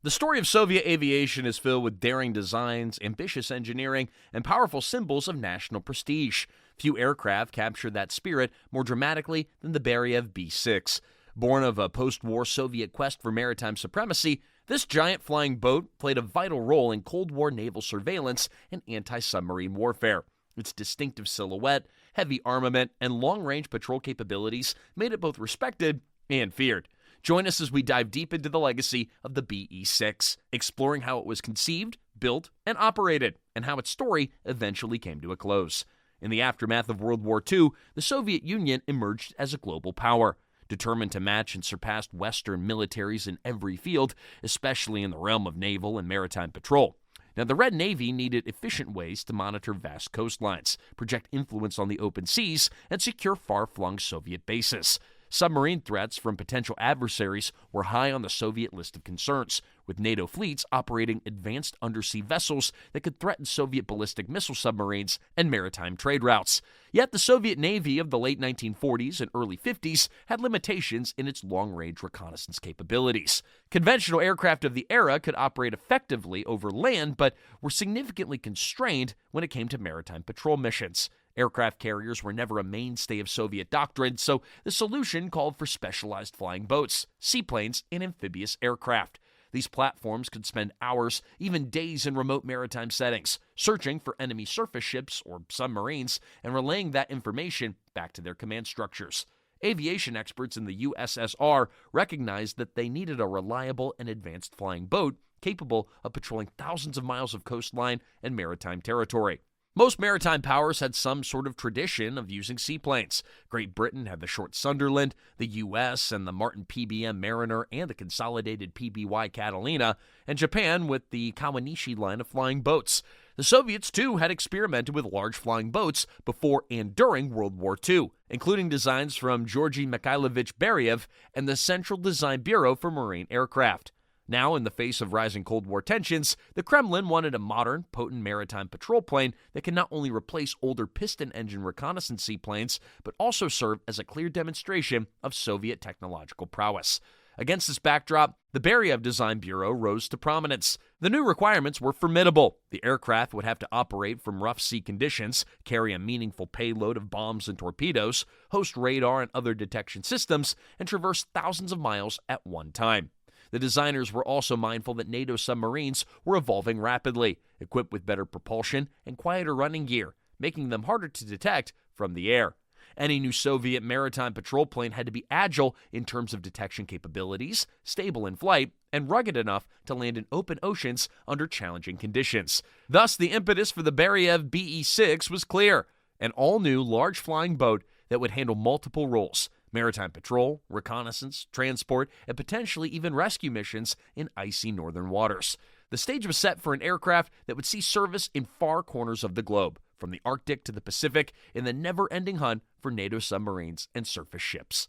The story of Soviet aviation is filled with daring designs, ambitious engineering, and powerful symbols of national prestige. Few aircraft captured that spirit more dramatically than the Beriev Be-6. Born of a post-war Soviet quest for maritime supremacy, this giant flying boat played a vital role in Cold War naval surveillance and anti-submarine warfare. Its distinctive silhouette, heavy armament, and long-range patrol capabilities made it both respected and feared. Join us as we dive deep into the legacy of the Be-6, exploring how it was conceived, built, and operated, and how its story eventually came to a close. In the aftermath of World War II, the Soviet Union emerged as a global power, determined to match and surpass Western militaries in every field, especially in the realm of naval and maritime patrol. Now, the Red Navy needed efficient ways to monitor vast coastlines, project influence on the open seas, and secure far-flung Soviet bases. Submarine threats from potential adversaries were high on the Soviet list of concerns, with NATO fleets operating advanced undersea vessels that could threaten Soviet ballistic missile submarines and maritime trade routes. Yet the Soviet Navy of the late 1940s and early 50s had limitations in its long-range reconnaissance capabilities. Conventional aircraft of the era could operate effectively over land, but were significantly constrained when it came to maritime patrol missions. Aircraft carriers were never a mainstay of Soviet doctrine, so the solution called for specialized flying boats, seaplanes, and amphibious aircraft. These platforms could spend hours, even days in remote maritime settings, searching for enemy surface ships or submarines and relaying that information back to their command structures. Aviation experts in the USSR recognized that they needed a reliable and advanced flying boat capable of patrolling thousands of miles of coastline and maritime territory. Most maritime powers had some sort of tradition of using seaplanes. Great Britain had the short Sunderland, the U.S. and the Martin PBM Mariner and the consolidated PBY Catalina, and Japan with the Kawanishi line of flying boats. The Soviets, too, had experimented with large flying boats before and during World War II, including designs from Georgy Mikhailovich Beriev and the Central Design Bureau for Marine Aircraft. Now, in the face of rising Cold War tensions, the Kremlin wanted a modern, potent maritime patrol plane that can not only replace older piston-engine reconnaissance seaplanes, but also serve as a clear demonstration of Soviet technological prowess. Against this backdrop, the Beriev Design Bureau rose to prominence. The new requirements were formidable. The aircraft would have to operate from rough sea conditions, carry a meaningful payload of bombs and torpedoes, host radar and other detection systems, and traverse thousands of miles at one time. The designers were also mindful that NATO submarines were evolving rapidly, equipped with better propulsion and quieter running gear, making them harder to detect from the air. Any new Soviet maritime patrol plane had to be agile in terms of detection capabilities, stable in flight, and rugged enough to land in open oceans under challenging conditions. Thus, the impetus for the Beriev Be-6 was clear: an all-new large flying boat that would handle multiple roles: maritime patrol, reconnaissance, transport, and potentially even rescue missions in icy northern waters. The stage was set for an aircraft that would see service in far corners of the globe, from the Arctic to the Pacific, in the never-ending hunt for NATO submarines and surface ships.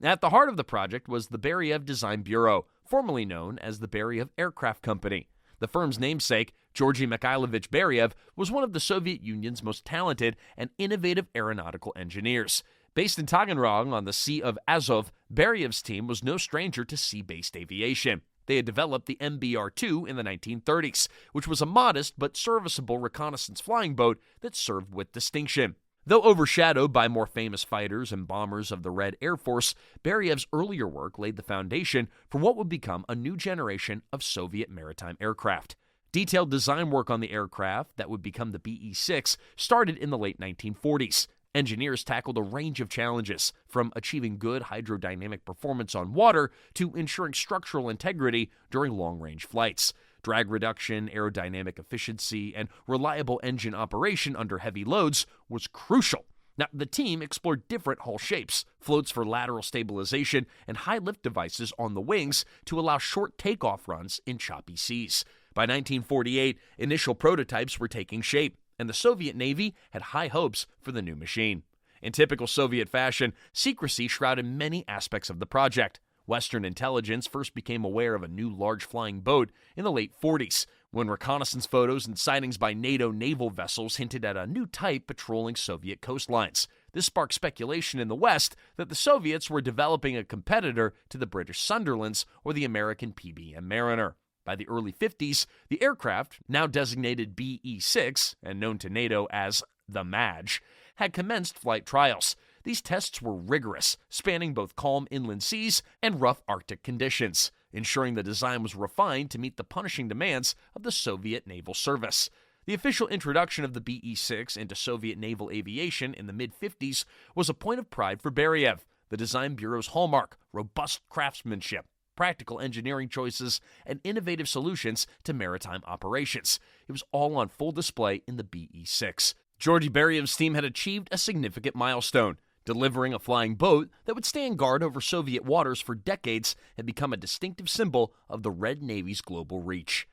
At the heart of the project was the Beriev Design Bureau, formerly known as the Beriev Aircraft Company. The firm's namesake, Georgy Mikhailovich Beriev, was one of the Soviet Union's most talented and innovative aeronautical engineers. Based in Taganrog on the Sea of Azov, Beriev's team was no stranger to sea-based aviation. They had developed the MBR-2 in the 1930s, which was a modest but serviceable reconnaissance flying boat that served with distinction. Though overshadowed by more famous fighters and bombers of the Red Air Force, Beriev's earlier work laid the foundation for what would become a new generation of Soviet maritime aircraft. Detailed design work on the aircraft that would become the Be-6 started in the late 1940s. Engineers tackled a range of challenges, from achieving good hydrodynamic performance on water to ensuring structural integrity during long-range flights. Drag reduction, aerodynamic efficiency, and reliable engine operation under heavy loads was crucial. Now, the team explored different hull shapes, floats for lateral stabilization, and high-lift devices on the wings to allow short takeoff runs in choppy seas. By 1948, initial prototypes were taking shape, and the Soviet Navy had high hopes for the new machine. In typical Soviet fashion, secrecy shrouded many aspects of the project. Western intelligence first became aware of a new large flying boat in the late 40s, when reconnaissance photos and sightings by NATO naval vessels hinted at a new type patrolling Soviet coastlines. This sparked speculation in the West that the Soviets were developing a competitor to the British Sunderlands or the American PBM Mariner. By the early 50s, the aircraft, now designated Be-6 and known to NATO as the MAJ, had commenced flight trials. These tests were rigorous, spanning both calm inland seas and rough Arctic conditions, ensuring the design was refined to meet the punishing demands of the Soviet naval service. The official introduction of the Be-6 into Soviet naval aviation in the mid-50s was a point of pride for Beriev, the design bureau's hallmark: robust craftsmanship, practical engineering choices, and innovative solutions to maritime operations. It was all on full display in the Be-6. Georgy Beriev's team had achieved a significant milestone, delivering a flying boat that would stand guard over Soviet waters for decades and become a distinctive symbol of the Red Navy's global reach.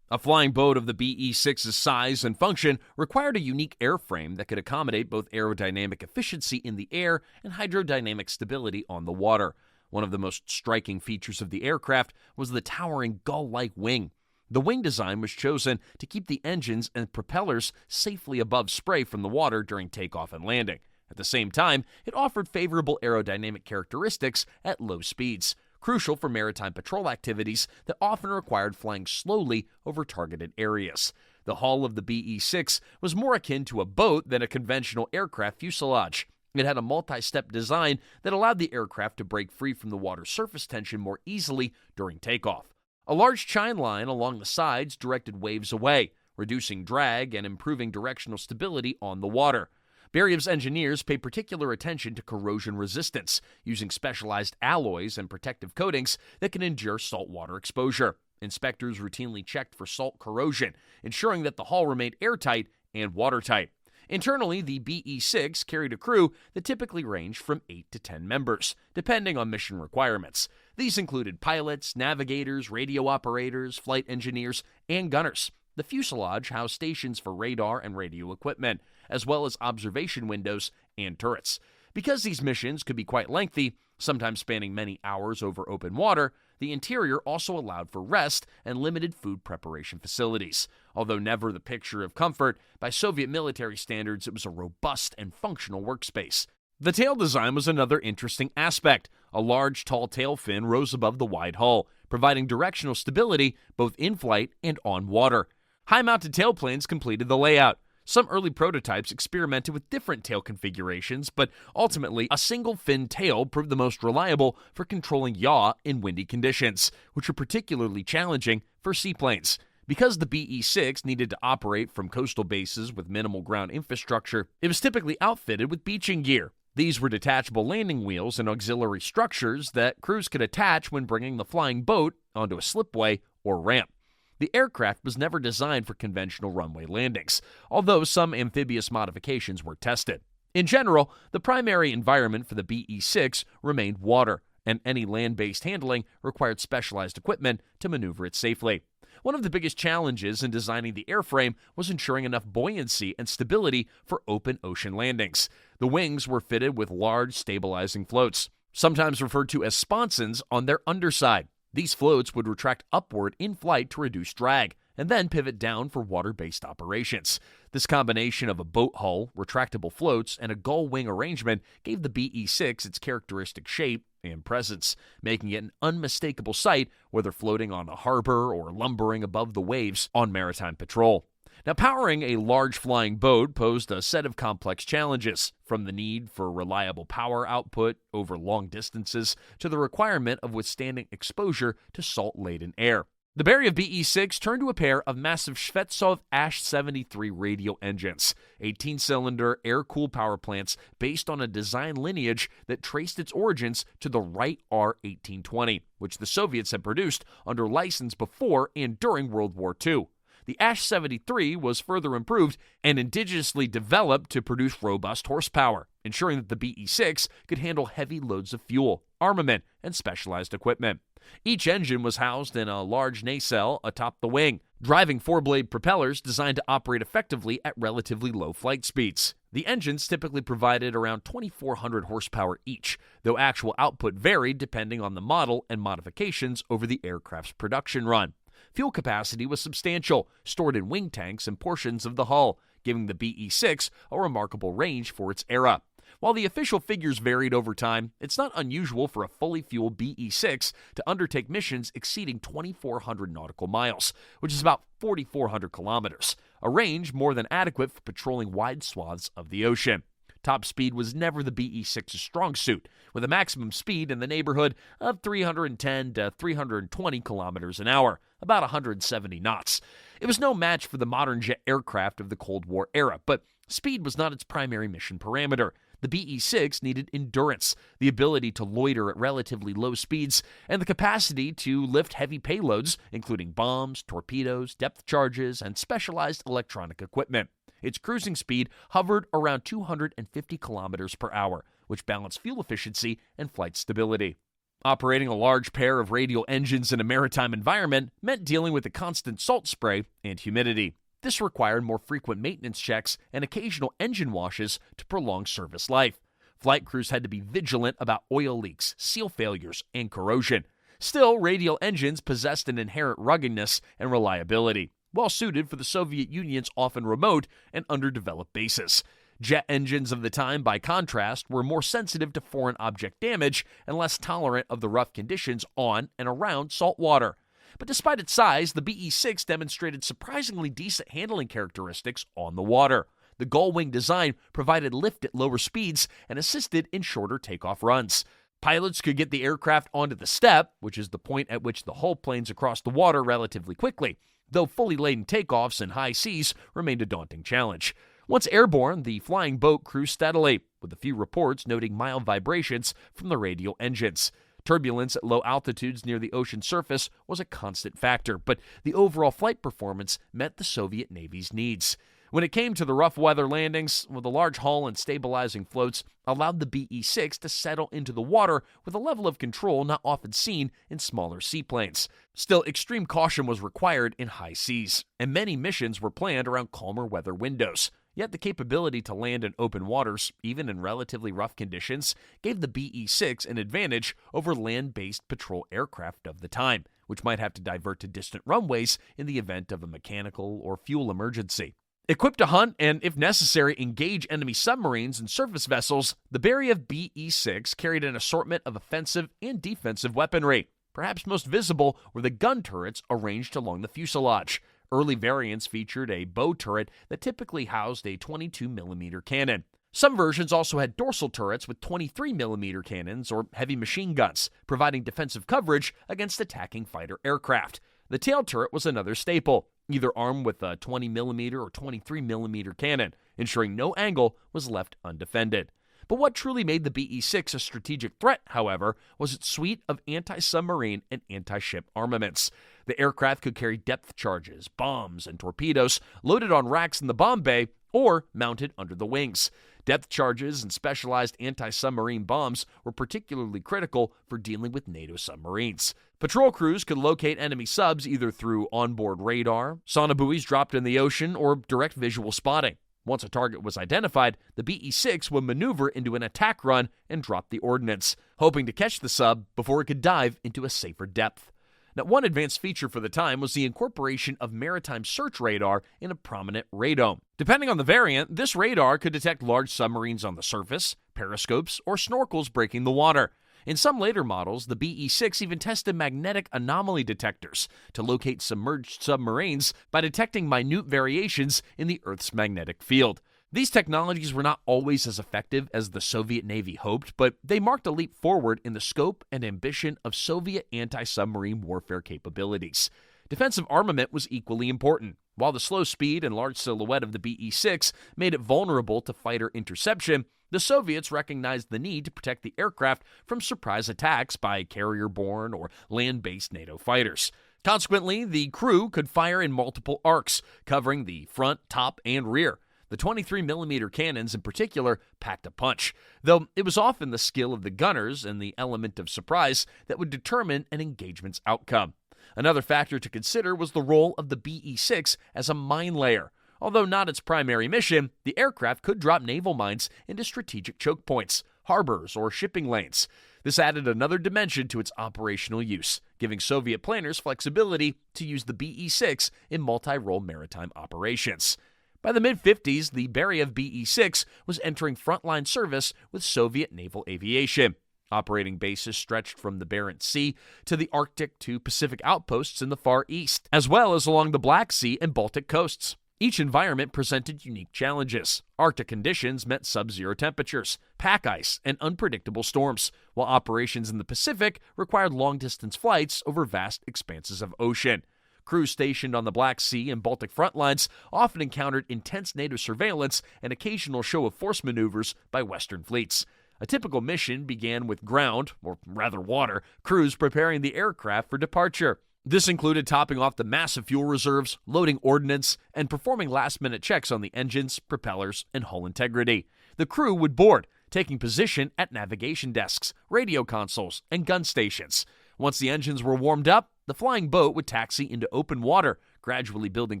A flying boat of the Be-6's size and function required a unique airframe that could accommodate both aerodynamic efficiency in the air and hydrodynamic stability on the water. One of the most striking features of the aircraft was the towering gull-like wing. The wing design was chosen to keep the engines and propellers safely above spray from the water during takeoff and landing. At the same time, it offered favorable aerodynamic characteristics at low speeds, crucial for maritime patrol activities that often required flying slowly over targeted areas. The hull of the Be-6 was more akin to a boat than a conventional aircraft fuselage. It had a multi-step design that allowed the aircraft to break free from the water's surface tension more easily during takeoff. A large chine line along the sides directed waves away, reducing drag and improving directional stability on the water. Beriev's engineers paid particular attention to corrosion resistance, using specialized alloys and protective coatings that can endure saltwater exposure. Inspectors routinely checked for salt corrosion, ensuring that the hull remained airtight and watertight. Internally, the Be-6 carried a crew that typically ranged from 8 to 10 members, depending on mission requirements. These included pilots, navigators, radio operators, flight engineers, and gunners. The fuselage housed stations for radar and radio equipment, as well as observation windows and turrets. Because these missions could be quite lengthy, sometimes spanning many hours over open water, the interior also allowed for rest and limited food preparation facilities. Although never the picture of comfort, by Soviet military standards it was a robust and functional workspace. The tail design was another interesting aspect. A large, tall tail fin rose above the wide hull, providing directional stability both in flight and on water. High-mounted tailplanes completed the layout. Some early prototypes experimented with different tail configurations, but ultimately a single-fin tail proved the most reliable for controlling yaw in windy conditions, which are particularly challenging for seaplanes. Because the Be-6 needed to operate from coastal bases with minimal ground infrastructure, it was typically outfitted with beaching gear. These were detachable landing wheels and auxiliary structures that crews could attach when bringing the flying boat onto a slipway or ramp. The aircraft was never designed for conventional runway landings, although some amphibious modifications were tested. In general, the primary environment for the Be-6 remained water, and any land-based handling required specialized equipment to maneuver it safely. One of the biggest challenges in designing the airframe was ensuring enough buoyancy and stability for open ocean landings. The wings were fitted with large stabilizing floats, sometimes referred to as sponsons, on their underside. These floats would retract upward in flight to reduce drag, and then pivot down for water-based operations. This combination of a boat hull, retractable floats, and a gull-wing arrangement gave the Be-6 its characteristic shape and presence, making it an unmistakable sight whether floating on a harbor or lumbering above the waves on maritime patrol. Now, powering a large flying boat posed a set of complex challenges, from the need for reliable power output over long distances to the requirement of withstanding exposure to salt-laden air. The Beriev Be-6 turned to a pair of massive Shvetsov Ash-73 radial engines, 18-cylinder air-cooled power plants based on a design lineage that traced its origins to the Wright R-1820, which the Soviets had produced under license before and during World War II. The Ash-73 was further improved and indigenously developed to produce robust horsepower, ensuring that the Be-6 could handle heavy loads of fuel, armament, and specialized equipment. Each engine was housed in a large nacelle atop the wing, driving four-blade propellers designed to operate effectively at relatively low flight speeds. The engines typically provided around 2,400 horsepower each, though actual output varied depending on the model and modifications over the aircraft's production run. Fuel capacity was substantial, stored in wing tanks and portions of the hull, giving the Be-6 a remarkable range for its era. While the official figures varied over time, it's not unusual for a fully fueled BE-6 to undertake missions exceeding 2,400 nautical miles, which is about 4,400 kilometers, a range more than adequate for patrolling wide swaths of the ocean. Top speed was never the BE-6's strong suit, with a maximum speed in the neighborhood of 310 to 320 kilometers an hour, about 170 knots. It was no match for the modern jet aircraft of the Cold War era, but speed was not its primary mission parameter. The BE-6 needed endurance, the ability to loiter at relatively low speeds, and the capacity to lift heavy payloads, including bombs, torpedoes, depth charges, and specialized electronic equipment. Its cruising speed hovered around 250 kilometers per hour, which balanced fuel efficiency and flight stability. Operating a large pair of radial engines in a maritime environment meant dealing with the constant salt spray and humidity. This required more frequent maintenance checks and occasional engine washes to prolong service life. Flight crews had to be vigilant about oil leaks, seal failures, and corrosion. Still, radial engines possessed an inherent ruggedness and reliability, well suited for the Soviet Union's often remote and underdeveloped bases. Jet engines of the time, by contrast, were more sensitive to foreign object damage and less tolerant of the rough conditions on and around salt water. But despite its size, the BE-6 demonstrated surprisingly decent handling characteristics on the water. The gull-wing design provided lift at lower speeds and assisted in shorter takeoff runs. Pilots could get the aircraft onto the step, which is the point at which the hull planes across the water relatively quickly, though fully laden takeoffs in high seas remained a daunting challenge. Once airborne, the flying boat cruised steadily, with a few reports noting mild vibrations from the radial engines. Turbulence at low altitudes near the ocean surface was a constant factor, but the overall flight performance met the Soviet Navy's needs. When it came to the rough weather landings, the large hull and stabilizing floats allowed the BE-6 to settle into the water with a level of control not often seen in smaller seaplanes. Still, extreme caution was required in high seas, and many missions were planned around calmer weather windows. Yet the capability to land in open waters, even in relatively rough conditions, gave the BE-6 an advantage over land-based patrol aircraft of the time, which might have to divert to distant runways in the event of a mechanical or fuel emergency. Equipped to hunt and, if necessary, engage enemy submarines and surface vessels, the Beriev Be-6 carried an assortment of offensive and defensive weaponry. Perhaps most visible were the gun turrets arranged along the fuselage. Early variants featured a bow turret that typically housed a 22mm cannon. Some versions also had dorsal turrets with 23mm cannons or heavy machine guns, providing defensive coverage against attacking fighter aircraft. The tail turret was another staple, either armed with a 20mm or 23mm cannon, ensuring no angle was left undefended. But what truly made the BE-6 a strategic threat, however, was its suite of anti-submarine and anti-ship armaments. The aircraft could carry depth charges, bombs, and torpedoes loaded on racks in the bomb bay or mounted under the wings. Depth charges and specialized anti-submarine bombs were particularly critical for dealing with NATO submarines. Patrol crews could locate enemy subs either through onboard radar, sonobuoys dropped in the ocean, or direct visual spotting. Once a target was identified, the BE-6 would maneuver into an attack run and drop the ordnance, hoping to catch the sub before it could dive into a safer depth. Now, one advanced feature for the time was the incorporation of maritime search radar in a prominent radome. Depending on the variant, this radar could detect large submarines on the surface, periscopes, or snorkels breaking the water. In some later models, the BE-6 even tested magnetic anomaly detectors to locate submerged submarines by detecting minute variations in the Earth's magnetic field. These technologies were not always as effective as the Soviet Navy hoped, but they marked a leap forward in the scope and ambition of Soviet anti-submarine warfare capabilities. Defensive armament was equally important. While the slow speed and large silhouette of the BE-6 made it vulnerable to fighter interception, the Soviets recognized the need to protect the aircraft from surprise attacks by carrier-borne or land-based NATO fighters. Consequently, the crew could fire in multiple arcs, covering the front, top, and rear. The 23mm cannons in particular packed a punch, though it was often the skill of the gunners and the element of surprise that would determine an engagement's outcome. Another factor to consider was the role of the BE-6 as a mine layer. Although not its primary mission, the aircraft could drop naval mines into strategic choke points, harbors, or shipping lanes. This added another dimension to its operational use, giving Soviet planners flexibility to use the BE-6 in multi-role maritime operations. By the mid-50s, the Beriev Be-6 was entering frontline service with Soviet naval aviation. Operating bases stretched from the Barents Sea to the Arctic to Pacific outposts in the Far East, as well as along the Black Sea and Baltic coasts. Each environment presented unique challenges. Arctic conditions meant sub-zero temperatures, pack ice, and unpredictable storms, while operations in the Pacific required long-distance flights over vast expanses of ocean. Crews stationed on the Black Sea and Baltic front lines often encountered intense NATO surveillance and occasional show-of-force maneuvers by Western fleets. A typical mission began with ground, or rather water, crews preparing the aircraft for departure. This included topping off the massive fuel reserves, loading ordnance, and performing last-minute checks on the engines, propellers, and hull integrity. The crew would board, taking position at navigation desks, radio consoles, and gun stations. Once the engines were warmed up, the flying boat would taxi into open water, gradually building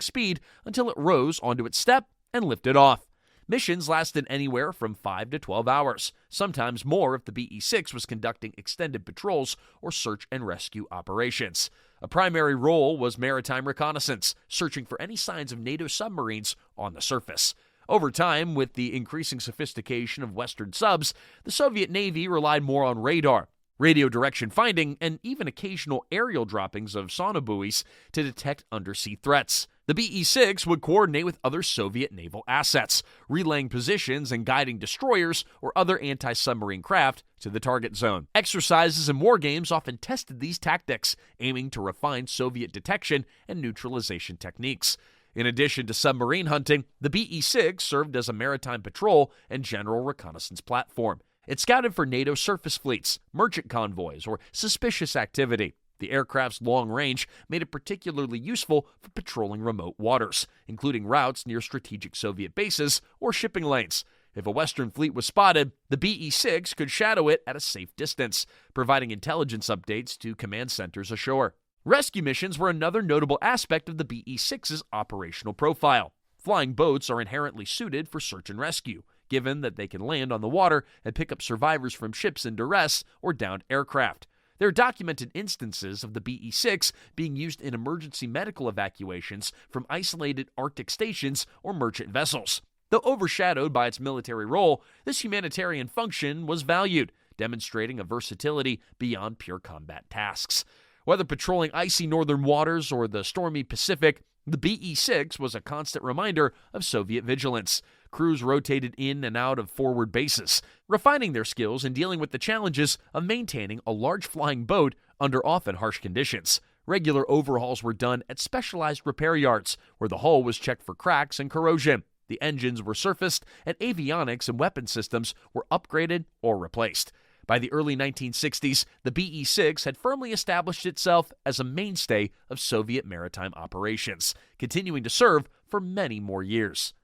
speed until it rose onto its step and lifted off. Missions lasted anywhere from 5 to 12 hours, sometimes more if the Be-6 was conducting extended patrols or search and rescue operations. A primary role was maritime reconnaissance, searching for any signs of NATO submarines on the surface. Over time, with the increasing sophistication of Western subs, the Soviet Navy relied more on radar, radio direction finding, and even occasional aerial droppings of sonobuoys to detect undersea threats. The Be-6 would coordinate with other Soviet naval assets, relaying positions and guiding destroyers or other anti-submarine craft to the target zone. Exercises and war games often tested these tactics, aiming to refine Soviet detection and neutralization techniques. In addition to submarine hunting, the Be-6 served as a maritime patrol and general reconnaissance platform. It scouted for NATO surface fleets, merchant convoys, or suspicious activity. The aircraft's long range made it particularly useful for patrolling remote waters, including routes near strategic Soviet bases or shipping lanes. If a Western fleet was spotted, the Be-6 could shadow it at a safe distance, providing intelligence updates to command centers ashore. Rescue missions were another notable aspect of the Be-6's operational profile. Flying boats are inherently suited for search and rescue, given that they can land on the water and pick up survivors from ships in duress or downed aircraft. There are documented instances of the Be-6 being used in emergency medical evacuations from isolated Arctic stations or merchant vessels. Though overshadowed by its military role, this humanitarian function was valued, demonstrating a versatility beyond pure combat tasks. Whether patrolling icy northern waters or the stormy Pacific, the Be-6 was a constant reminder of Soviet vigilance. Crews rotated in and out of forward bases, refining their skills in dealing with the challenges of maintaining a large flying boat under often harsh conditions. Regular overhauls were done at specialized repair yards, where the hull was checked for cracks and corrosion. The engines were surfaced, and avionics and weapon systems were upgraded or replaced. By the early 1960s, the Be-6 had firmly established itself as a mainstay of Soviet maritime operations, continuing to serve for many more years.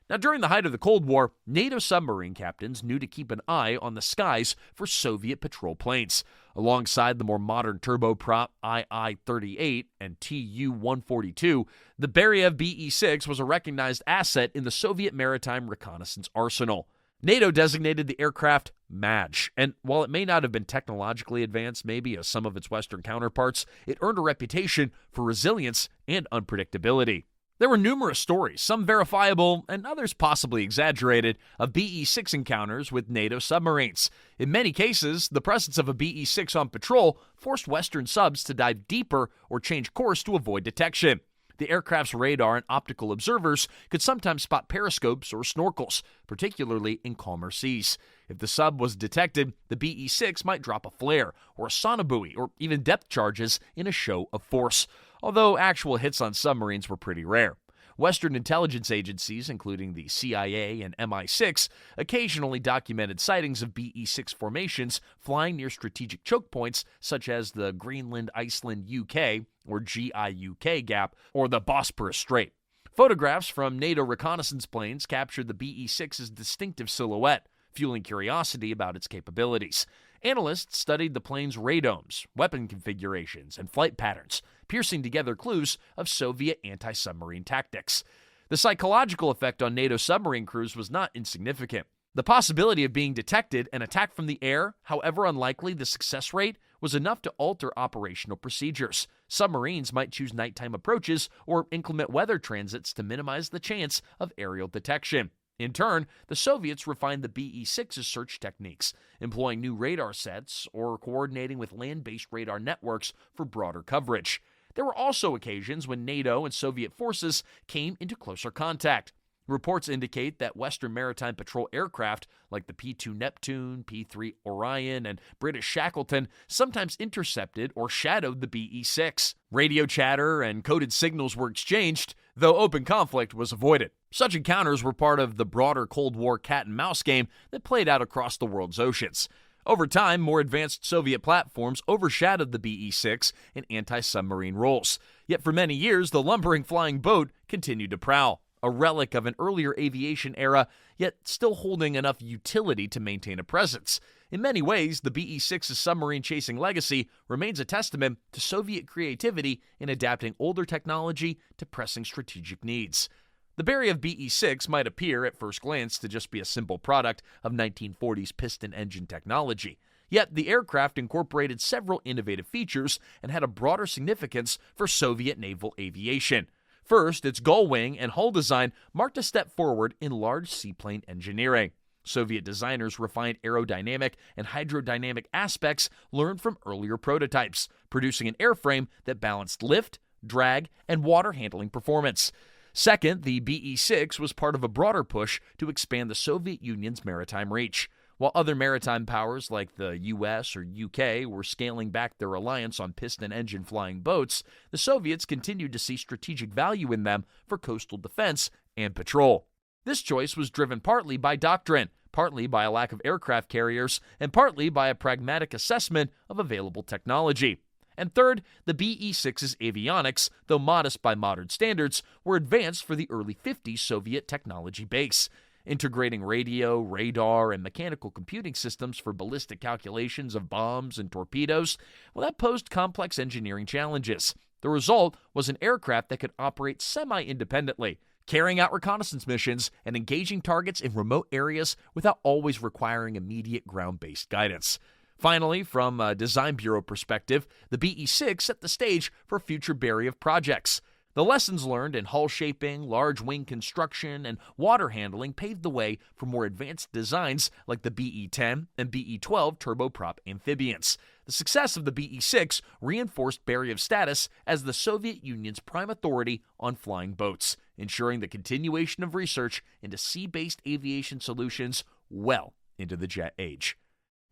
Now, during the height of the Cold War, NATO submarine captains knew to keep an eye on the skies for Soviet patrol planes. Alongside the more modern turboprop II-38 and Tu-142, the Beriev Be-6 was a recognized asset in the Soviet maritime reconnaissance arsenal. NATO designated the aircraft MAJ, and while it may not have been technologically advanced maybe as some of its Western counterparts, it earned a reputation for resilience and unpredictability. There were numerous stories, some verifiable and others possibly exaggerated, of Be-6 encounters with NATO submarines. In many cases, the presence of a Be-6 on patrol forced Western subs to dive deeper or change course to avoid detection. The aircraft's radar and optical observers could sometimes spot periscopes or snorkels, particularly in calmer seas. If the sub was detected, the Be-6 might drop a flare or a sonobuoy or even depth charges in a show of force, although actual hits on submarines were pretty rare. Western intelligence agencies, including the CIA and MI6, occasionally documented sightings of Be-6 formations flying near strategic choke points such as the Greenland-Iceland-UK or GIUK gap or the Bosporus Strait. Photographs from NATO reconnaissance planes captured the Be-6's distinctive silhouette, fueling curiosity about its capabilities. Analysts studied the plane's radomes, weapon configurations, and flight patterns, piecing together clues of Soviet anti-submarine tactics. The psychological effect on NATO submarine crews was not insignificant. The possibility of being detected and attacked from the air, however unlikely the success rate, was enough to alter operational procedures. Submarines might choose nighttime approaches or inclement weather transits to minimize the chance of aerial detection. In turn, the Soviets refined the Be-6's search techniques, employing new radar sets or coordinating with land-based radar networks for broader coverage. There were also occasions when NATO and Soviet forces came into closer contact. Reports indicate that Western maritime patrol aircraft like the P-2 Neptune, P-3 Orion, and British Shackleton sometimes intercepted or shadowed the Be-6. Radio chatter and coded signals were exchanged, though open conflict was avoided. Such encounters were part of the broader Cold War cat-and-mouse game that played out across the world's oceans. Over time, more advanced Soviet platforms overshadowed the Be-6 in anti-submarine roles. Yet for many years, the lumbering flying boat continued to prowl, a relic of an earlier aviation era, yet still holding enough utility to maintain a presence. In many ways, the Be-6's submarine-chasing legacy remains a testament to Soviet creativity in adapting older technology to pressing strategic needs. The Beriev Be-6 might appear at first glance to just be a simple product of 1940s piston engine technology. Yet the aircraft incorporated several innovative features and had a broader significance for Soviet naval aviation. First, its gull-wing and hull design marked a step forward in large seaplane engineering. Soviet designers refined aerodynamic and hydrodynamic aspects learned from earlier prototypes, producing an airframe that balanced lift, drag, and water handling performance. Second, the Be-6 was part of a broader push to expand the Soviet Union's maritime reach. While other maritime powers like the US or UK were scaling back their reliance on piston-engine flying boats, the Soviets continued to see strategic value in them for coastal defense and patrol. This choice was driven partly by doctrine, partly by a lack of aircraft carriers, and partly by a pragmatic assessment of available technology. And third, the Be-6's avionics, though modest by modern standards, were advanced for the early 50s Soviet technology base. Integrating radio, radar, and mechanical computing systems for ballistic calculations of bombs and torpedoes, that posed complex engineering challenges. The result was an aircraft that could operate semi-independently, carrying out reconnaissance missions and engaging targets in remote areas without always requiring immediate ground-based guidance. Finally, from a design bureau perspective, the Be-6 set the stage for future Beriev projects. The lessons learned in hull shaping, large wing construction, and water handling paved the way for more advanced designs like the Be-10 and Be-12 turboprop amphibians. The success of the Be-6 reinforced Beriev's status as the Soviet Union's prime authority on flying boats, ensuring the continuation of research into sea-based aviation solutions well into the jet age.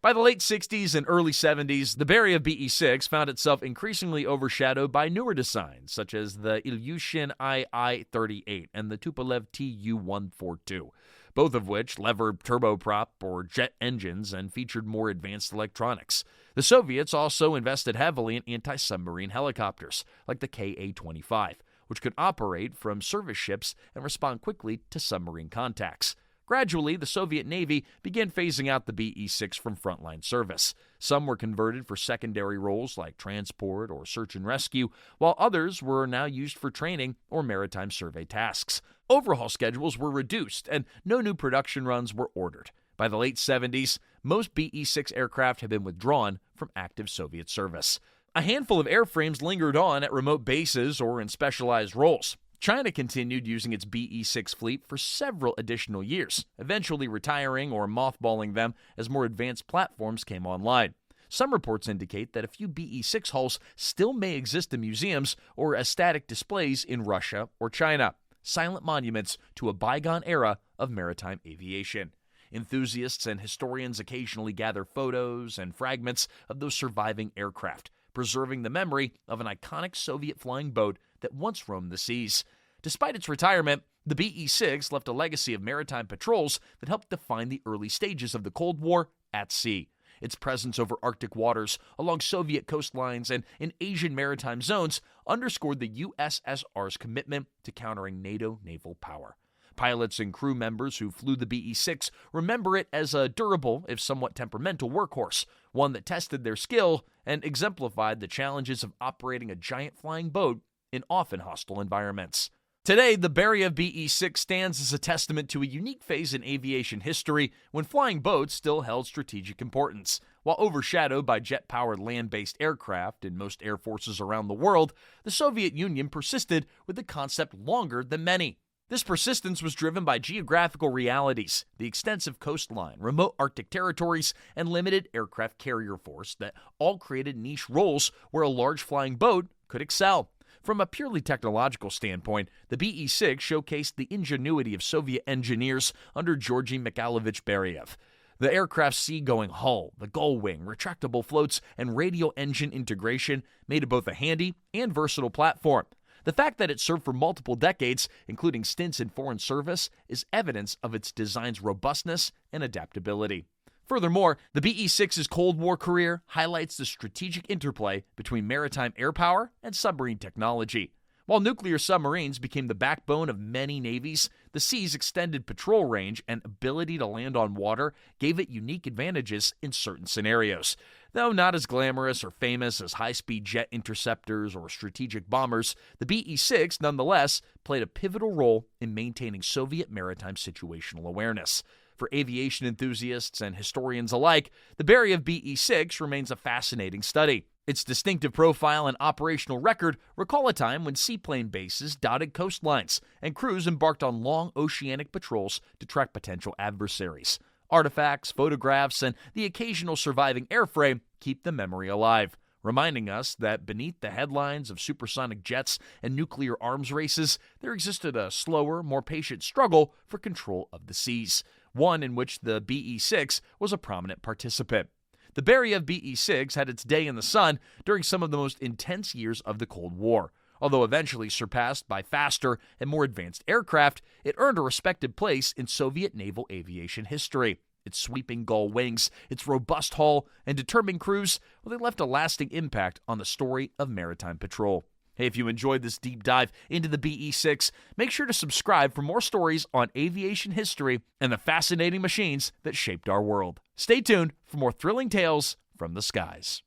By the late 60s and early 70s, the Beriev Be-6 found itself increasingly overshadowed by newer designs, such as the Ilyushin II-38 and the Tupolev Tu-142, both of which levered turboprop or jet engines and featured more advanced electronics. The Soviets also invested heavily in anti-submarine helicopters, like the Ka-25, which could operate from service ships and respond quickly to submarine contacts. Gradually, the Soviet Navy began phasing out the Be-6 from frontline service. Some were converted for secondary roles like transport or search and rescue, while others were now used for training or maritime survey tasks. Overhaul schedules were reduced, and no new production runs were ordered. By the late 70s, most Be-6 aircraft had been withdrawn from active Soviet service. A handful of airframes lingered on at remote bases or in specialized roles. China continued using its Be-6 fleet for several additional years, eventually retiring or mothballing them as more advanced platforms came online. Some reports indicate that a few Be-6 hulls still may exist in museums or as static displays in Russia or China, silent monuments to a bygone era of maritime aviation. Enthusiasts and historians occasionally gather photos and fragments of those surviving aircraft, preserving the memory of an iconic Soviet flying boat that once roamed the seas. Despite its retirement, the Be-6 left a legacy of maritime patrols that helped define the early stages of the Cold War at sea. Its presence over Arctic waters, along Soviet coastlines, and in Asian maritime zones underscored the USSR's commitment to countering NATO naval power. Pilots and crew members who flew the Be-6 remember it as a durable, if somewhat temperamental workhorse, one that tested their skill and exemplified the challenges of operating a giant flying boat in often hostile environments. Today, the Beriev Be-6 stands as a testament to a unique phase in aviation history when flying boats still held strategic importance. While overshadowed by jet-powered land-based aircraft in most air forces around the world, the Soviet Union persisted with the concept longer than many. This persistence was driven by geographical realities, the extensive coastline, remote Arctic territories, and limited aircraft carrier force that all created niche roles where a large flying boat could excel. From a purely technological standpoint, the Be-6 showcased the ingenuity of Soviet engineers under Georgy Mikhailovich Beriev. The aircraft's seagoing hull, the gull-wing, retractable floats, and radial engine integration made it both a handy and versatile platform. The fact that it served for multiple decades, including stints in foreign service, is evidence of its design's robustness and adaptability. Furthermore, the Be-6's Cold War career highlights the strategic interplay between maritime air power and submarine technology. While nuclear submarines became the backbone of many navies, the sea's extended patrol range and ability to land on water gave it unique advantages in certain scenarios. Though not as glamorous or famous as high-speed jet interceptors or strategic bombers, the Be-6 nonetheless played a pivotal role in maintaining Soviet maritime situational awareness. For aviation enthusiasts and historians alike, the Beriev Be-6 remains a fascinating study. Its distinctive profile and operational record recall a time when seaplane bases dotted coastlines, and crews embarked on long oceanic patrols to track potential adversaries. Artifacts, photographs, and the occasional surviving airframe keep the memory alive, reminding us that beneath the headlines of supersonic jets and nuclear arms races, there existed a slower, more patient struggle for control of the seas, one in which the Be-6 was a prominent participant. The Beriev Be-6 had its day in the sun during some of the most intense years of the Cold War. Although eventually surpassed by faster and more advanced aircraft, it earned a respected place in Soviet naval aviation history. Its sweeping gull wings, its robust hull, and determined crews, well, they left a lasting impact on the story of maritime patrol. Hey, if you enjoyed this deep dive into the Be-6, make sure to subscribe for more stories on aviation history and the fascinating machines that shaped our world. Stay tuned for more thrilling tales from the skies.